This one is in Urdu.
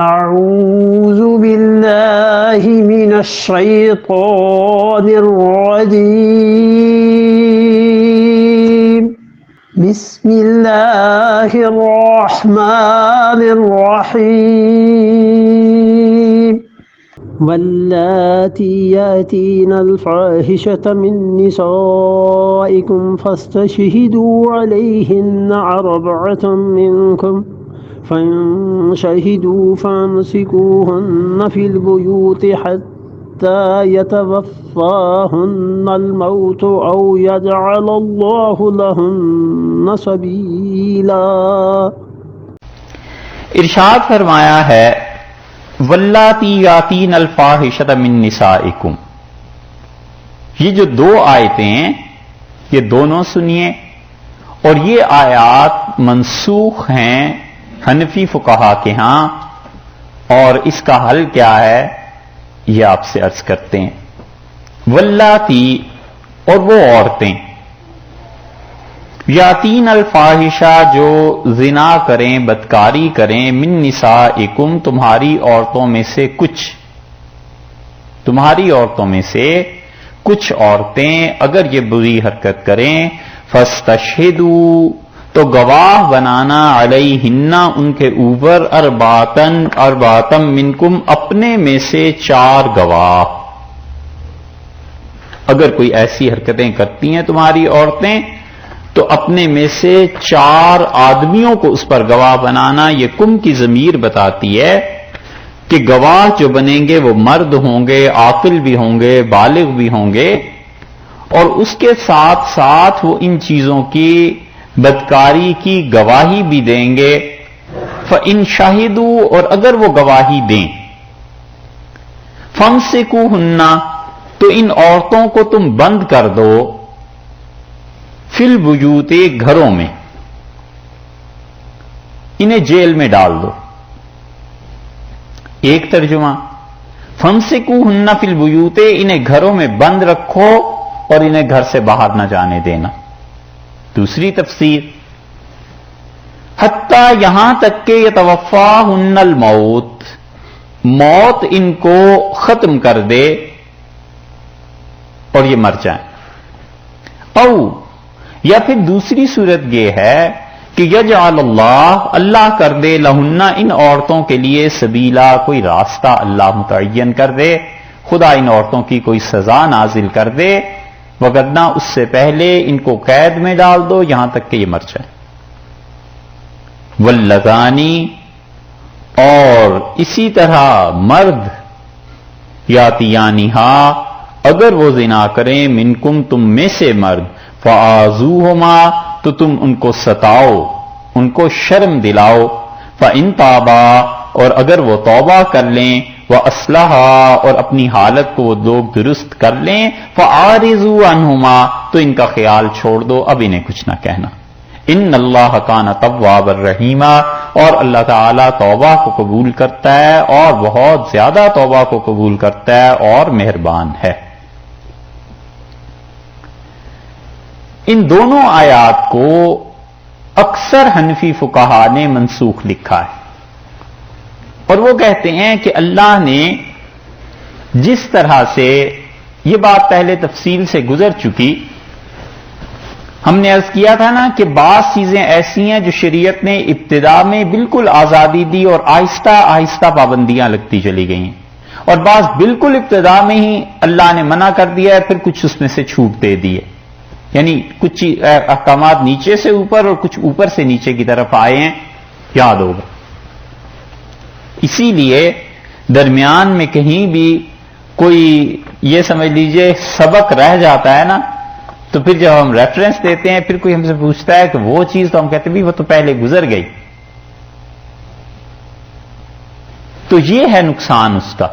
أعوذ بالله من الشيطان الرجيم بسم الله الرحمن الرحيم واللاتي يأتين الفاحشة من نسائكم فاستشهدوا عليهن أربعة منكم فإن شهدوا فامسكوهن في البيوت حتى يتوفاهن الموت أو يجعل الله لهن سبيلا۔ ارشاد فرمایا ہے واللاتی یاتین الفاحشۃ من نسائکم، یہ جو دو آیتیں ہیں یہ دونوں سنیے، اور یہ آیات منسوخ ہیں حنفی فقہا کے ہاں، اور اس کا حل کیا ہے یہ آپ سے عرض کرتے ہیں۔ واللاتی، اور وہ عورتیں، یاتین الفاحشہ جو زنا کریں، بدکاری کریں، من نسائکم تمہاری عورتوں میں سے کچھ، تمہاری عورتوں میں سے کچھ عورتیں اگر یہ بری حرکت کریں، فاستشہدوا تو گواہ بنانا علیہن ان کے اوپر ارباتم منکم اپنے میں سے 4 گواہ۔ اگر کوئی ایسی حرکتیں کرتی ہیں تمہاری عورتیں تو اپنے میں سے 4 آدمیوں کو اس پر گواہ بنانا۔ یہ کم کی ضمیر بتاتی ہے کہ گواہ جو بنیں گے وہ مرد ہوں گے، عاقل بھی ہوں گے، بالغ بھی ہوں گے، اور اس کے ساتھ ساتھ وہ ان چیزوں کی بدکاری کی گواہی بھی دیں گے۔ فَإِن شَهِدُوا، اور اگر وہ گواہی دیں، فَامْسِكُوهُنَّ تو ان عورتوں کو تم بند کر دو، فِي الْبُيُوتِ گھروں میں، انہیں جیل میں ڈال دو۔ ایک ترجمہ فَامْسِكُوهُنَّ فِي الْبُيُوتِ، انہیں گھروں میں بند رکھو اور انہیں گھر سے باہر نہ جانے دینا۔ دوسری تفسیر حتیٰ یہاں تک کہ یتوفاہن الموت، موت ان کو ختم کر دے اور یہ مر جائیں۔ او یا پھر دوسری صورت یہ ہے کہ یجعل اللہ کر دے لہن ان عورتوں کے لیے سبیلا، کوئی راستہ اللہ متعین کر دے، خدا ان عورتوں کی کوئی سزا نازل کر دے، وگرنہ اس سے پہلے ان کو قید میں ڈال دو یہاں تک کہ یہ مر جائے۔ واللذانی، اور اسی طرح مرد، یاتیانہا اگر وہ زنا کریں، منکم تم میں سے مرد، فآذوہما تو تم ان کو ستاؤ، ان کو شرم دلاؤ، فإن تابا اور اگر وہ توبہ کر لیں، وَأَصْلَحَا اور اپنی حالت کو وہ لوگ درست کر لیں، فَأَعْرِضُوا عَنْهُمَا تو ان کا خیال چھوڑ دو، اب انہیں کچھ نہ کہنا۔ ان اللہ کان توابا رحیما، اور اللہ تعالیٰ توبہ کو قبول کرتا ہے اور بہت زیادہ توبہ کو قبول کرتا ہے اور مہربان ہے۔ ان دونوں آیات کو اکثر حنفی فقہا نے منسوخ لکھا ہے، اور وہ کہتے ہیں کہ اللہ نے جس طرح سے، یہ بات پہلے تفصیل سے گزر چکی، ہم نے عرض کیا تھا نا کہ بعض چیزیں ایسی ہیں جو شریعت نے ابتدا میں بالکل آزادی دی اور آہستہ آہستہ پابندیاں لگتی چلی گئی ہیں، اور بعض بالکل ابتدا میں ہی اللہ نے منع کر دیا ہے، پھر کچھ اس میں سے چھوٹ دے دی ہے، یعنی کچھ احکامات نیچے سے اوپر اور کچھ اوپر سے نیچے کی طرف آئے ہیں، یاد ہوگا۔ اسی لیے درمیان میں کہیں بھی کوئی یہ سمجھ لیجئے سبق رہ جاتا ہے نا، تو پھر جب ہم ریفرنس دیتے ہیں پھر کوئی ہم سے پوچھتا ہے کہ وہ چیز، تو ہم کہتے ہیں بھی وہ تو پہلے گزر گئی، تو یہ ہے نقصان اس کا۔